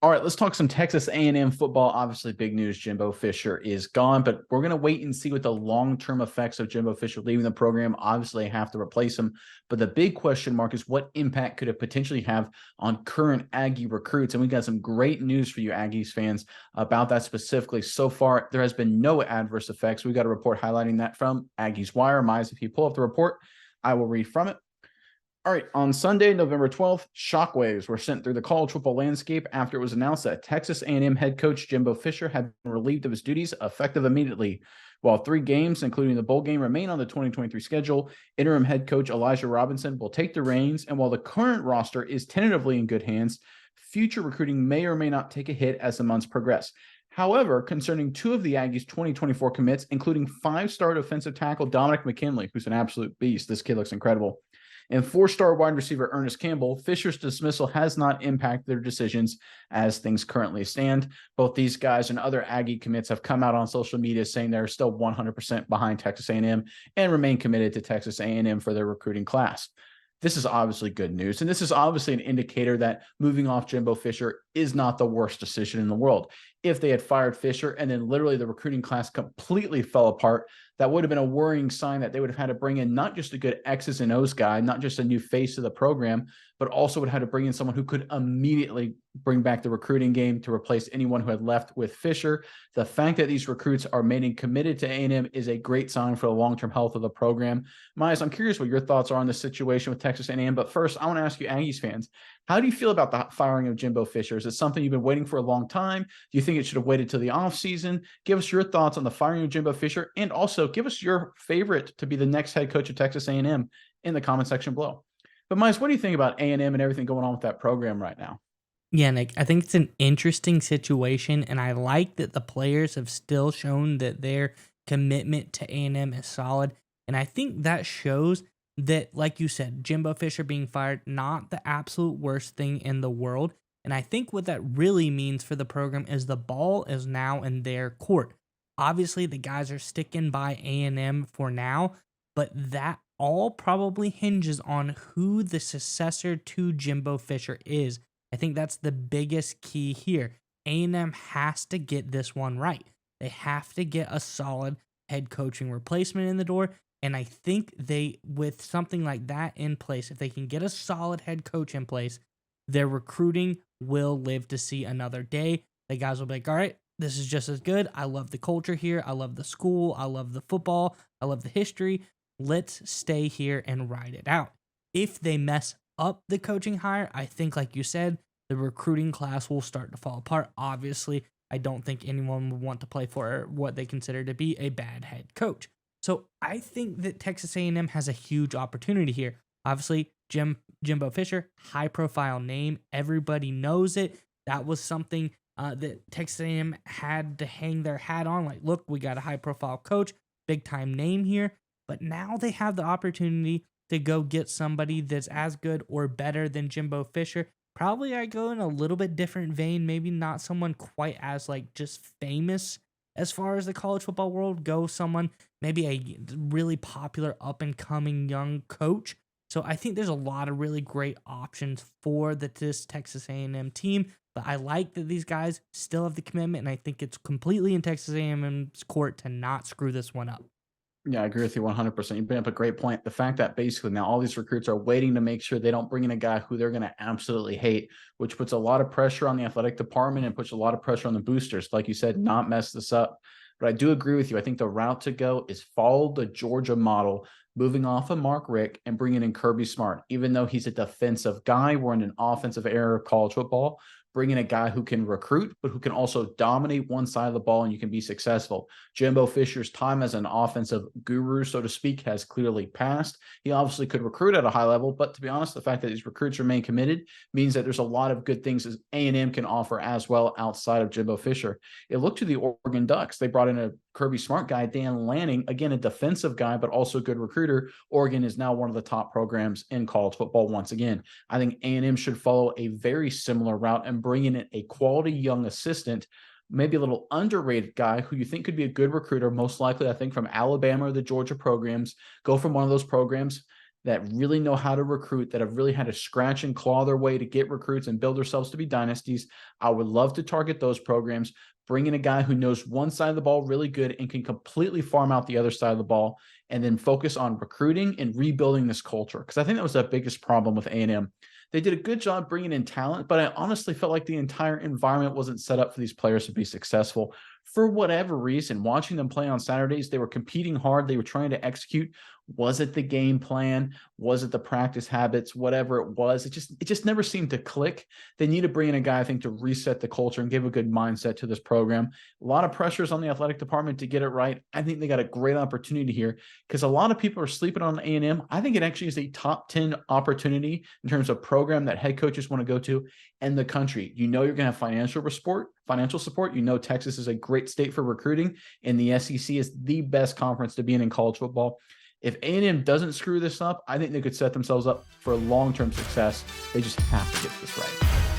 All right, let's talk some Texas A&M football. Obviously, big news, Jimbo Fisher is gone, but we're going to wait and see what the long-term effects of Jimbo Fisher leaving the program. Obviously, they have to replace him, but the big question mark is what impact could it potentially have on current Aggie recruits? And we got some great news for you Aggies fans about that specifically. So far, there has been no adverse effects. We got a report highlighting that from Aggies Wire. Mize, if you pull up the report, I will read from it. All right, on Sunday, November 12th, shockwaves were sent through the college football landscape after it was announced that Texas A&M head coach Jimbo Fisher had been relieved of his duties effective immediately. While 3 games, including the bowl game, remain on the 2023 schedule, interim head coach Elijah Robinson will take the reins, and while the current roster is tentatively in good hands, future recruiting may or may not take a hit as the months progress. However, concerning 2 of the Aggies' 2024 commits, including 5-star defensive tackle Dominic McKinley, who's an absolute beast, this kid looks incredible, and 4-star wide receiver Ernest Campbell, Fisher's dismissal has not impacted their decisions as things currently stand. Both these guys and other Aggie commits have come out on social media saying they're still 100% behind Texas A&M and remain committed to Texas A&M for their recruiting class. This is obviously good news, and this is obviously an indicator that moving off Jimbo Fisher is not the worst decision in the world. If they had fired Fisher and then literally the recruiting class completely fell apart, that would have been a worrying sign that they would have had to bring in not just a good X's and O's guy, not just a new face of the program, but also would have had to bring in someone who could immediately bring back the recruiting game to replace anyone who had left with Fisher. The fact that these recruits are remaining committed to A&M is a great sign for the long-term health of the program. Miles, I'm curious what your thoughts are on the situation with Texas A&M, but first, I want to ask you, Aggies fans, how do you feel about the firing of Jimbo Fisher? Is it something you've been waiting for a long time? Do you think it should have waited till the offseason? Give us your thoughts on the firing of Jimbo Fisher, and also give us your favorite to be the next head coach of Texas A&M in the comment section below. But Miles, what do you think about A&M and everything going on with that program right now? Yeah, Nick, I think it's an interesting situation, and I like that the players have still shown that their commitment to A&M is solid. And I think that shows that, like you said, Jimbo Fisher being fired, not the absolute worst thing in the world. And I think what that really means for the program is the ball is now in their court. Obviously, the guys are sticking by A&M for now, but that all probably hinges on who the successor to Jimbo Fisher is. I think that's the biggest key here. A&M has to get this one right. They have to get a solid head coaching replacement in the door. And I think with something like that in place, if they can get a solid head coach in place, their recruiting will live to see another day. The guys will be like, all right, this is just as good. I love the culture here. I love the school. I love the football. I love the history. Let's stay here and ride it out. If they mess up the coaching hire, I think, like you said, the recruiting class will start to fall apart. Obviously, I don't think anyone would want to play for what they consider to be a bad head coach. So I think that Texas A&M has a huge opportunity here. Obviously, Jimbo Fisher, high-profile name. Everybody knows it. That was something that Texas A&M had to hang their hat on. Like, look, we got a high-profile coach, big-time name here. But now they have the opportunity to go get somebody that's as good or better than Jimbo Fisher. Probably I go in a little bit different vein, maybe not someone quite as like just famous as far as the college football world goes, someone maybe a really popular up and coming young coach. So I think there's a lot of really great options for this Texas A&M team, but I like that these guys still have the commitment, and I think it's completely in Texas A&M's court to not screw this one up. Yeah, I agree with you 100%. You bring up a great point. The fact that basically now all these recruits are waiting to make sure they don't bring in a guy who they're going to absolutely hate, which puts a lot of pressure on the athletic department and puts a lot of pressure on the boosters. Like you said, not mess this up. But I do agree with you. I think the route to go is follow the Georgia model, moving off of Mark Richt and bringing in Kirby Smart. Even though he's a defensive guy, we're in an offensive era of college football. Bringing a guy who can recruit, but who can also dominate one side of the ball and you can be successful. Jimbo Fisher's time as an offensive guru, so to speak, has clearly passed. He obviously could recruit at a high level, but to be honest, the fact that these recruits remain committed means that there's a lot of good things as A&M can offer as well outside of Jimbo Fisher. It looked to the Oregon Ducks. They brought in a Kirby Smart guy, Dan Lanning, again, a defensive guy, but also a good recruiter. Oregon is now one of the top programs in college football once again. I think A&M should follow a very similar route and bring in a quality young assistant, maybe a little underrated guy who you think could be a good recruiter, most likely, I think, from Alabama or the Georgia programs. Go from one of those programs, that really know how to recruit, that have really had to scratch and claw their way to get recruits and build themselves to be dynasties. I would love to target those programs, bring in a guy who knows one side of the ball really good and can completely farm out the other side of the ball, and then focus on recruiting and rebuilding this culture. Because I think that was the biggest problem with A&M. They did a good job bringing in talent, but I honestly felt like the entire environment wasn't set up for these players to be successful. For whatever reason, watching them play on Saturdays, they were competing hard. They were trying to execute. Was it the game plan? Was it the practice habits? Whatever it was, it just never seemed to click. They need to bring in a guy, I think, to reset the culture and give a good mindset to this program. A lot of pressures on the athletic department to get it right. I think they got a great opportunity here because a lot of people are sleeping on A&M. I think it actually is a top 10 opportunity in terms of program that head coaches want to go to in the country. You know, you're going to have financial support. You know, Texas is a great state for recruiting, and the SEC is the best conference to be in college football. If A&M doesn't screw this up, I think they could set themselves up for long-term success. They just have to get this right.